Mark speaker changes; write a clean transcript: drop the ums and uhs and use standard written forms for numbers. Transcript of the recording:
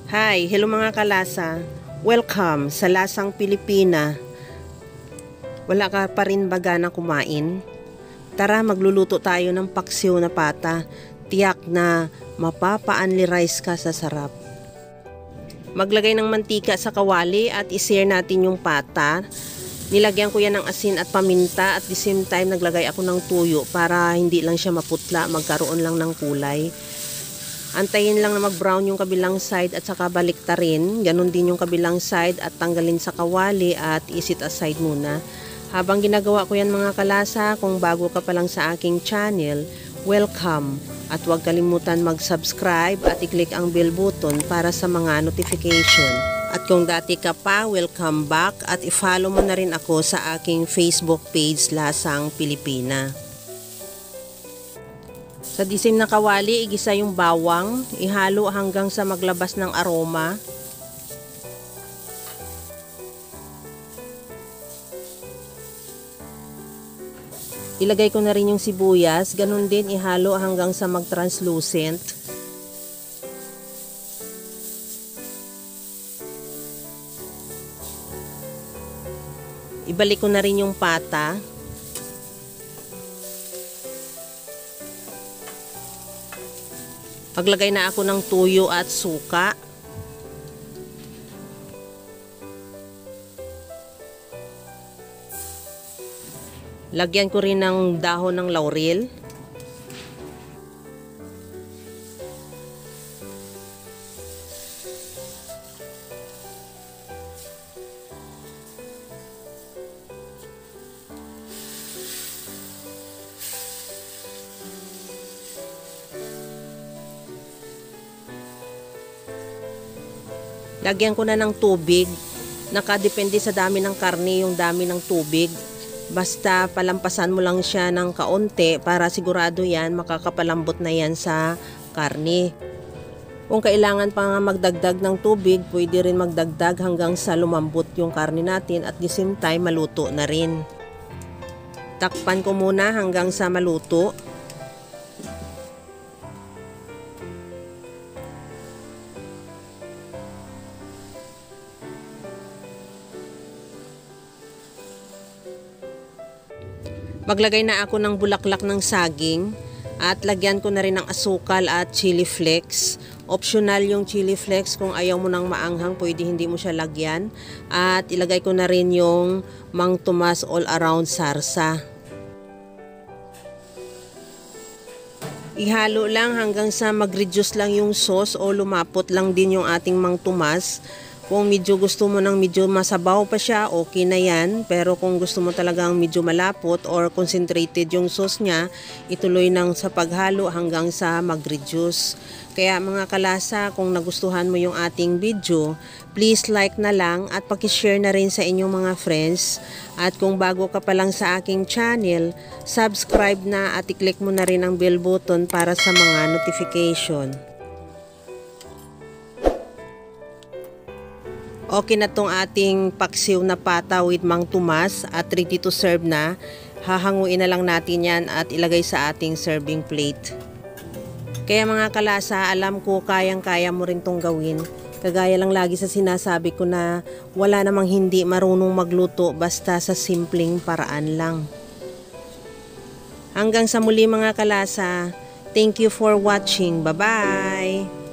Speaker 1: Hi, hello mga kalasa. Welcome sa Lasang Pilipina. Wala ka pa rin ba gana kumain? Tara, magluluto tayo ng paksiw na pata. Tiyak na mapapa-only rice ka sa sarap. Maglagay ng mantika sa kawali at i-sear natin yung pata. Nilagyan ko yan ng asin at paminta at the same time naglagay ako ng tuyo para hindi lang siya maputla, magkaroon lang ng kulay. Antayin lang na mag-brown yung kabilang side at saka baliktarin. Ganon din yung kabilang side at tanggalin sa kawali at isit aside muna. Habang ginagawa ko yan mga kalasa, kung bago ka pa lang sa aking channel, welcome. At huwag kalimutan mag-subscribe at i-click ang bell button para sa mga notification. At kung dati ka pa, welcome back at i-follow mo na rin ako sa aking Facebook page Lasang Pilipina. Sa disim na kawali, igisa yung bawang, ihalo hanggang sa maglabas ng aroma. Ilagay ko na rin yung sibuyas, ganun din ihalo hanggang sa mag-translucent. Ibalik ko na rin yung pata. Maglagay na ako ng tuyo at suka. Lagyan ko rin ng dahon ng laurel. Lagyan ko na ng tubig. Nakadepende sa dami ng karne yung dami ng tubig. Basta palampasan mo lang siya ng kaunti para sigurado yan makakapalambot na yan sa karne. Kung kailangan pa nga magdagdag ng tubig, pwede rin magdagdag hanggang sa lumambot yung karne natin at the same time maluto na rin. Takpan ko muna hanggang sa maluto. Maglagay na ako ng bulaklak ng saging at lagyan ko na rin ng asukal at chili flakes. Optional yung chili flakes, kung ayaw mo ng maanghang pwede hindi mo siya lagyan. At ilagay ko na rin yung Mang Tomas all around sarsa. Ihalo lang hanggang sa mag-reduce lang yung sauce o lumapot lang din yung ating Mang Tomas. Kung medyo gusto mo ng medyo masabaw pa siya, okay na yan. Pero kung gusto mo talagang medyo malapot or concentrated yung sauce niya, ituloy nang sa paghalo hanggang sa mag-reduce. Kaya mga kalasa, kung nagustuhan mo yung ating video, please like na lang at pakishare na rin sa inyong mga friends. At kung bago ka pa lang sa aking channel, subscribe na at i-click mo na rin ang bell button para sa mga notification. Okay na tong ating paksiw na pata with Mang Tomas at ready to serve na. Hahanguin na lang natin yan at ilagay sa ating serving plate. Kaya mga kalasa, alam ko kayang-kaya mo rin tong gawin. Kagaya lang lagi sa sinasabi ko na wala namang hindi marunong magluto basta sa simpleng paraan lang. Hanggang sa muli mga kalasa, thank you for watching. Bye-bye!